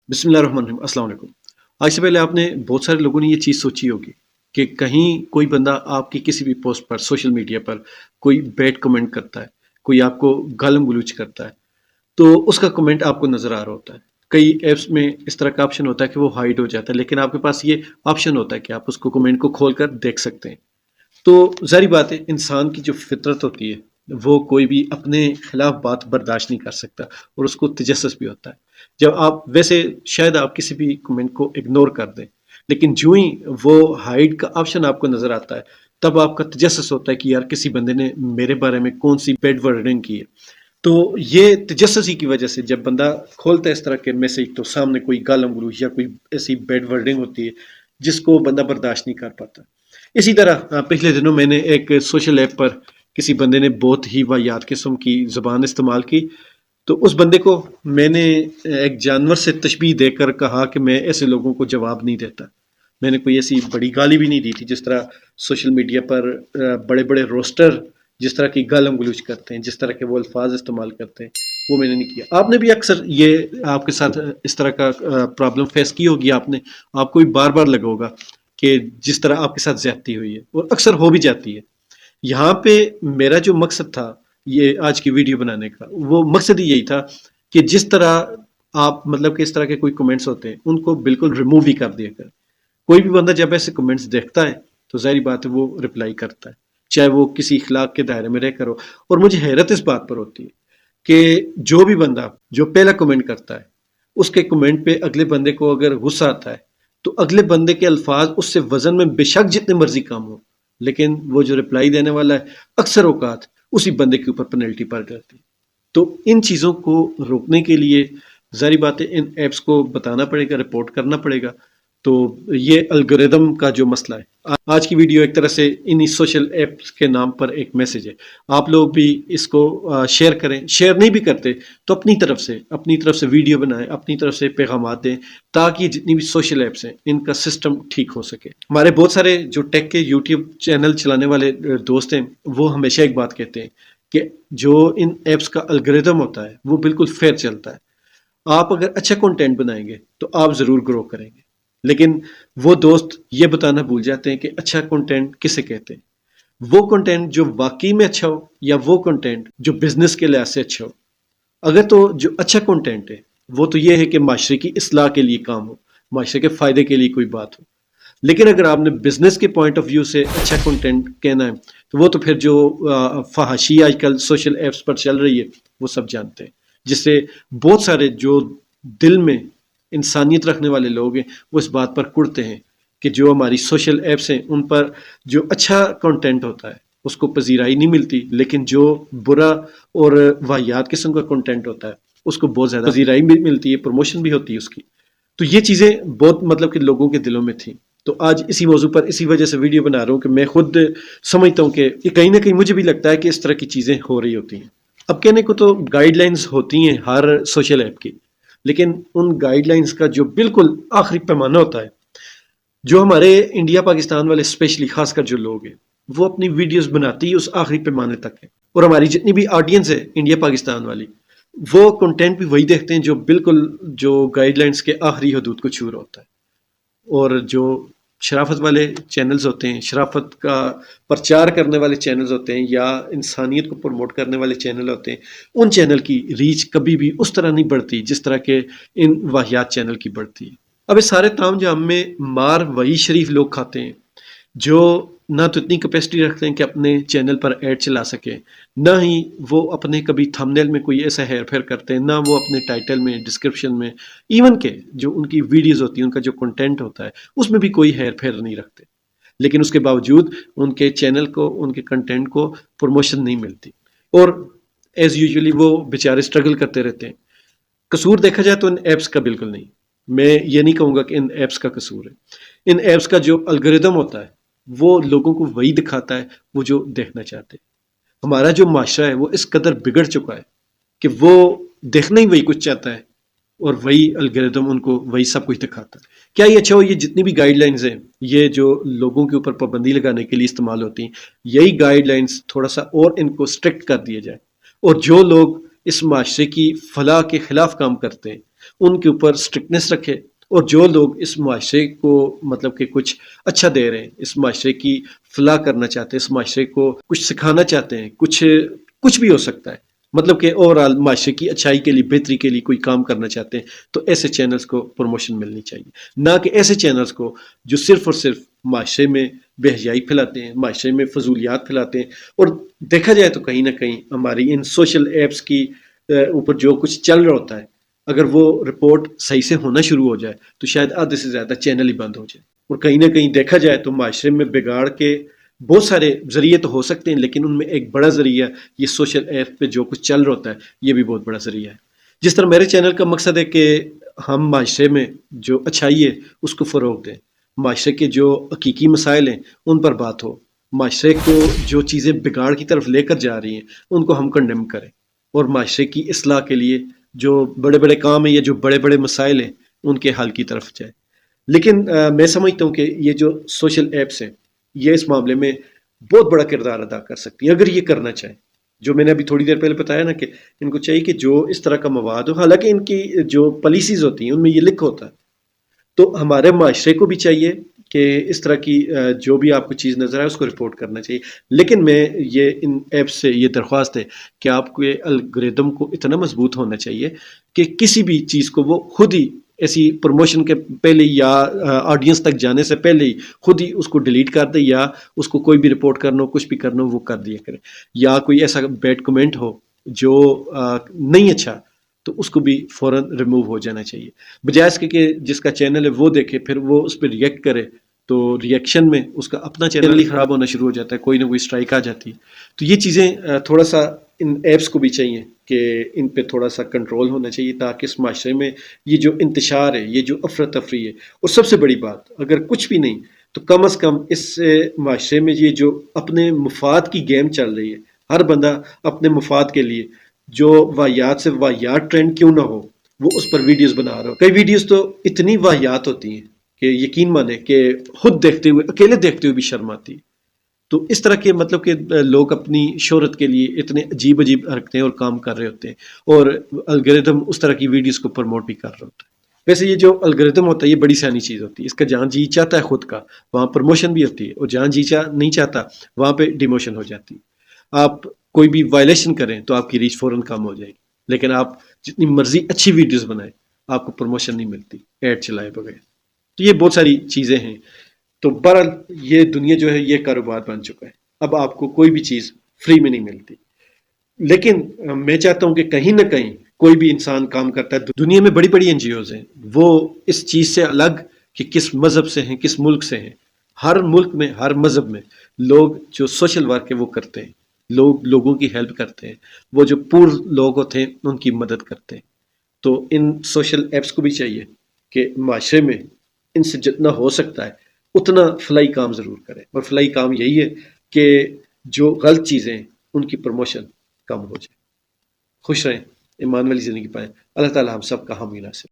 बिस्मिल्लाहिर्रहमानिर्रहीम। अस्सलाम वालेकुम। आज से पहले आपने बहुत सारे लोगों ने ये चीज़ सोची होगी कि कहीं कोई बंदा आपकी किसी भी पोस्ट पर सोशल मीडिया पर कोई बैड कमेंट करता है, कोई आपको गालम गलौज करता है, तो उसका कमेंट आपको नज़र आ रहा होता है। कई ऐप्स में इस तरह का ऑप्शन होता है कि वो हाइड हो जाता है, लेकिन आपके पास ये ऑप्शन होता है कि आप उसको कमेंट को खोल कर देख सकते हैं। तो ज़ाहिर बात है, इंसान की जो फितरत होती है वो कोई भी अपने खिलाफ बात बर्दाश्त नहीं कर सकता और उसको तजस्सुस भी होता है। जब आप वैसे शायद आप किसी भी कमेंट को इग्नोर कर दें, लेकिन जो ही वो हाइड का ऑप्शन आपको नज़र आता है, तब आपका तजस्सुस होता है कि यार किसी बंदे ने मेरे बारे में कौन सी बैड वर्डिंग की है। तो ये तजस्सुसी की वजह से जब बंदा खोलता है इस तरह के मैसेज, तो सामने कोई गालम गलौज या कोई ऐसी बैड वर्डिंग होती है जिसको बंदा बर्दाश्त नहीं कर पाता। इसी तरह पिछले दिनों मैंने एक सोशल ऐप पर किसी बंदे ने बहुत ही वाहियात किस्म की ज़बान इस्तेमाल की, तो उस बंदे को मैंने एक जानवर से तशबीह देकर कहा कि मैं ऐसे लोगों को जवाब नहीं देता। मैंने कोई ऐसी बड़ी गाली भी नहीं दी थी जिस तरह सोशल मीडिया पर बड़े बड़े रोस्टर जिस तरह की गालम गलौज करते हैं, जिस तरह के वो अल्फाज इस्तेमाल करते हैं, वो मैंने नहीं किया। आपने भी अक्सर ये आपके साथ इस तरह का प्रॉब्लम फेस की होगी, आपको भी बार बार लगा होगा कि जिस तरह आपके साथ ज्यादती हुई है, और अक्सर हो भी जाती है। यहाँ पे मेरा जो मकसद था ये आज की वीडियो बनाने का, वो मकसद ही यही था कि जिस तरह आप मतलब कि इस तरह के कोई कमेंट्स होते हैं उनको बिल्कुल रिमूव ही कर दिया कर। कोई भी बंदा जब ऐसे कमेंट्स देखता है तो जाहिर बात है वो रिप्लाई करता है, चाहे वो किसी इखलाक के दायरे में रहकर हो। और मुझे हैरत इस बात पर होती है कि जो भी बंदा जो पहला कमेंट करता है, उसके कमेंट पे अगले बंदे को अगर गुस्सा आता है तो अगले बंदे के अल्फाज उससे वजन में बेशक जितने मर्जी कम हो, लेकिन वो जो रिप्लाई देने वाला है अक्सर औकात उसी बंदे के ऊपर पेनल्टी पड़ जाती है। तो इन चीज़ों को रोकने के लिए ज़ाहिर बात है इन ऐप्स को बताना पड़ेगा, रिपोर्ट करना पड़ेगा। तो ये एल्गोरिदम का जो मसला है, आज की वीडियो एक तरह से इन्हीं सोशल ऐप्स के नाम पर एक मैसेज है। आप लोग भी इसको शेयर करें, शेयर नहीं भी करते तो अपनी तरफ से वीडियो बनाएं, अपनी तरफ से पैगाम दें, ताकि जितनी भी सोशल ऐप्स हैं इनका सिस्टम ठीक हो सके। हमारे बहुत सारे जो टेक के यूट्यूब चैनल चलाने वाले दोस्त हैं, वो हमेशा एक बात कहते हैं कि जो इन ऐप्स का एल्गोरिदम होता है वो बिल्कुल फेयर चलता है। आप अगर अच्छा कंटेंट बनाएंगे तो आप ज़रूर ग्रो करेंगे, लेकिन वो दोस्त ये बताना भूल जाते हैं कि अच्छा कंटेंट किसे कहते हैं। वो कंटेंट जो वाकई में अच्छा हो या वो कंटेंट जो बिजनेस के लिहाज से अच्छा हो। अगर तो जो अच्छा कंटेंट है वो तो ये है कि माशरे की इस्लाह के लिए काम हो, माशरे के फ़ायदे के लिए कोई बात हो। लेकिन अगर आपने बिजनेस के पॉइंट ऑफ व्यू से अच्छा कंटेंट कहना है तो वो तो फिर जो फहाशी आजकल सोशल ऐप्स पर चल रही है वो सब जानते हैं, जिससे बहुत सारे जो दिल में इंसानियत रखने वाले लोग हैं वो इस बात पर कुड़ते हैं कि जो हमारी सोशल ऐप्स हैं उन पर जो अच्छा कंटेंट होता है उसको पजीराई नहीं मिलती, लेकिन जो बुरा और वाहियात किस्म का कंटेंट होता है उसको बहुत ज़्यादा पजीराई भी मिलती है, प्रमोशन भी होती है उसकी। तो ये चीज़ें बहुत मतलब कि लोगों के दिलों में थी। तो आज इसी मौजू पर इसी वजह से वीडियो बना रहा हूँ कि मैं खुद समझता हूँ कि कहीं ना कहीं मुझे भी लगता है कि इस तरह की चीज़ें हो रही होती हैं। अब कहने को तो गाइडलाइंस होती हैं हर सोशल ऐप की, लेकिन उन गाइडलाइंस का जो बिल्कुल आखिरी पैमाना होता है, जो हमारे इंडिया पाकिस्तान वाले स्पेशली खासकर जो लोग हैं वो अपनी वीडियोस बनाते ही उस आखिरी पैमाने तक है, और हमारी जितनी भी ऑडियंस है इंडिया पाकिस्तान वाली, वो कंटेंट भी वही देखते हैं जो बिल्कुल जो गाइडलाइंस के आखिरी हदूद को छू रहा होता है। और जो शराफत वाले चैनल्स होते हैं, शराफत का प्रचार करने वाले चैनल्स होते हैं या इंसानियत को प्रमोट करने वाले चैनल होते हैं, उन चैनल की रीच कभी भी उस तरह नहीं बढ़ती जिस तरह के इन वाहियात चैनल की बढ़ती है। अब इस सारे तामझाम में मार वही शरीफ लोग खाते हैं जो ना तो इतनी कैपेसिटी रखते हैं कि अपने चैनल पर ऐड चला सके, ना ही वो अपने कभी थंबनेल में कोई ऐसा हेर फेर करते हैं, ना वो अपने टाइटल में, डिस्क्रिप्शन में, इवन के जो उनकी वीडियोस होती हैं, उनका जो कंटेंट होता है उसमें भी कोई हेर फेर नहीं रखते। लेकिन उसके बावजूद उनके चैनल को, उनके कंटेंट को प्रमोशन नहीं मिलती, और एज यूजुअली वो बेचारे स्ट्रगल करते रहते हैं। कसूर देखा जाए तो इन ऐप्स का बिल्कुल नहीं, मैं ये नहीं कहूँगा कि इन ऐप्स का कसूर है। इन ऐप्स का जो एल्गोरिदम होता है वो लोगों को वही दिखाता है वो जो देखना चाहते हैं। हमारा जो माशरा है वो इस कदर बिगड़ चुका है कि वो देखना ही वही कुछ चाहता है और वही एल्गोरिदम उनको वही सब कुछ दिखाता है। क्या ये अच्छा हो, ये जितनी भी गाइडलाइंस हैं ये जो लोगों के ऊपर पाबंदी लगाने के लिए इस्तेमाल होती हैं, यही गाइडलाइंस थोड़ा सा और इनको स्ट्रिक्ट कर दिया जाए, और जो लोग इस माशरे की फलाह के खिलाफ काम करते हैं ان کے اوپر اسٹرکٹنیس رکھے، اور جو لوگ اس معاشرے کو مطلب کہ کچھ اچھا دے رہے ہیں، اس معاشرے کی فلاح کرنا چاہتے ہیں، اس معاشرے کو کچھ سکھانا چاہتے ہیں، کچھ بھی ہو سکتا ہے، مطلب کہ اوور آل معاشرے کی اچھائی کے لیے، بہتری کے لیے کوئی کام کرنا چاہتے ہیں، تو ایسے چینلز کو پروموشن ملنی چاہیے، نہ کہ ایسے چینلز کو جو صرف اور صرف معاشرے میں بے حیائی پھیلاتے ہیں، معاشرے میں فضولیات پھیلاتے ہیں۔ اور دیکھا جائے تو کہیں نہ کہیں ہماری ان سوشل ایپس کی اوپر جو کچھ چل رہا ہوتا ہے، اگر وہ رپورٹ صحیح سے ہونا شروع ہو جائے تو شاید آدھے سے زیادہ چینل ہی بند ہو جائے۔ اور کہیں نہ کہیں دیکھا جائے تو معاشرے میں بگاڑ کے بہت سارے ذریعے تو ہو سکتے ہیں، لیکن ان میں ایک بڑا ذریعہ یہ سوشل ایپ پہ جو کچھ چل رہا ہوتا ہے، یہ بھی بہت بڑا ذریعہ ہے۔ جس طرح میرے چینل کا مقصد ہے کہ ہم معاشرے میں جو اچھائی ہے اس کو فروغ دیں، معاشرے کے جو حقیقی مسائل ہیں ان پر بات ہو، معاشرے کو جو چیزیں بگاڑ کی طرف لے کر جا رہی ہیں ان کو ہم کنڈیم کریں، اور معاشرے کی اصلاح کے لیے جو بڑے بڑے کام ہیں یا جو بڑے بڑے مسائل ہیں ان کے حل کی طرف جائے۔ لیکن میں سمجھتا ہوں کہ یہ جو سوشل ایپس ہیں یہ اس معاملے میں بہت بڑا کردار ادا کر سکتی ہیں، اگر یہ کرنا چاہیں۔ جو میں نے ابھی تھوڑی دیر پہلے بتایا نا کہ ان کو چاہیے کہ جو اس طرح کا مواد ہو، حالانکہ ان کی جو پالیسیز ہوتی ہیں ان میں یہ لکھا ہوتا ہے، تو ہمارے معاشرے کو بھی چاہیے کہ اس طرح کی جو بھی آپ کو چیز نظر آئے اس کو رپورٹ کرنا چاہیے۔ لیکن میں یہ ان ایپس سے یہ درخواست ہے کہ آپ کے الگوریدم کو اتنا مضبوط ہونا چاہیے کہ کسی بھی چیز کو وہ خود ہی ایسی پروموشن کے پہلے یا آڈینس تک جانے سے پہلے ہی خود ہی اس کو ڈیلیٹ کر دے، یا اس کو کوئی بھی رپورٹ کرنا ہو، کچھ بھی کرنا ہو وہ کر دیا کرے، یا کوئی ایسا بیڈ کمنٹ ہو جو نہیں اچھا تو اس کو بھی فوراً ریموو ہو جانا چاہیے، بجائے اس کے کہ جس کا چینل ہے وہ دیکھے پھر وہ اس پہ ریئیکٹ کرے، تو ریئیکشن میں اس کا اپنا چینل ہی خراب ہونا شروع ہو جاتا ہے، کوئی نہ کوئی اسٹرائک آ جاتی ہے۔ تو یہ چیزیں تھوڑا سا ان ایپس کو بھی چاہیے کہ ان پہ تھوڑا سا کنٹرول ہونا چاہیے، تاکہ اس معاشرے میں یہ جو انتشار ہے، یہ جو افراتفری ہے، اور سب سے بڑی بات اگر کچھ بھی نہیں تو کم از کم اس معاشرے میں یہ جو اپنے مفاد کی گیم چل رہی ہے، ہر بندہ اپنے مفاد کے لیے جو واہیات سے واہیات ٹرینڈ کیوں نہ ہو وہ اس پر ویڈیوز بنا رہا ہو۔ کئی ویڈیوز تو اتنی واہیات ہوتی ہیں کہ یقین مانے کہ خود دیکھتے ہوئے، اکیلے دیکھتے ہوئے بھی شرم آتی ہے۔ تو اس طرح کے مطلب کہ لوگ اپنی شہرت کے لیے اتنے عجیب عجیب حرکتیں اور کام کر رہے ہوتے ہیں، اور الگوریدم اس طرح کی ویڈیوز کو پروموٹ بھی کر رہا ہوتا ہے۔ ویسے یہ جو الگوریدم ہوتا ہے یہ بڑی سیانی چیز ہوتی ہے، اس کا جہاں جی چاہتا ہے خود کا وہاں پروموشن بھی ہوتی ہے، اور جہاں جی نہیں چاہتا وہاں پہ ڈیموشن ہو جاتی ہے۔ آپ کوئی بھی وائلیشن کریں تو آپ کی ریچ فوراً کم ہو جائے گی، لیکن آپ جتنی مرضی اچھی ویڈیوز بنائیں آپ کو پروموشن نہیں ملتی ایڈ چلائے بغیر۔ تو یہ بہت ساری چیزیں ہیں۔ تو بہرحال یہ دنیا جو ہے یہ کاروبار بن چکا ہے، اب آپ کو کوئی بھی چیز فری میں نہیں ملتی۔ لیکن میں چاہتا ہوں کہ کہیں نہ کہیں کوئی بھی انسان کام کرتا ہے، دنیا میں بڑی بڑی این جی اوز ہیں، وہ اس چیز سے الگ کہ کس مذہب سے ہیں، کس ملک سے ہیں، ہر ملک میں، ہر مذہب میں لوگ جو سوشل ورک ہے وہ کرتے ہیں، لوگ لوگوں کی ہیلپ کرتے ہیں، وہ جو پور لوگ ہوتے ہیں ان کی مدد کرتے ہیں۔ تو ان سوشل ایپس کو بھی چاہیے کہ معاشرے میں ان سے جتنا ہو سکتا ہے اتنا فلاحی کام ضرور کریں، اور فلاحی کام یہی ہے کہ جو غلط چیزیں ہیں ان کی پروموشن کم ہو جائے۔ خوش رہیں، ایمان والی زندگی پائیں۔ اللہ تعالی ہم سب کا حامی ناصر۔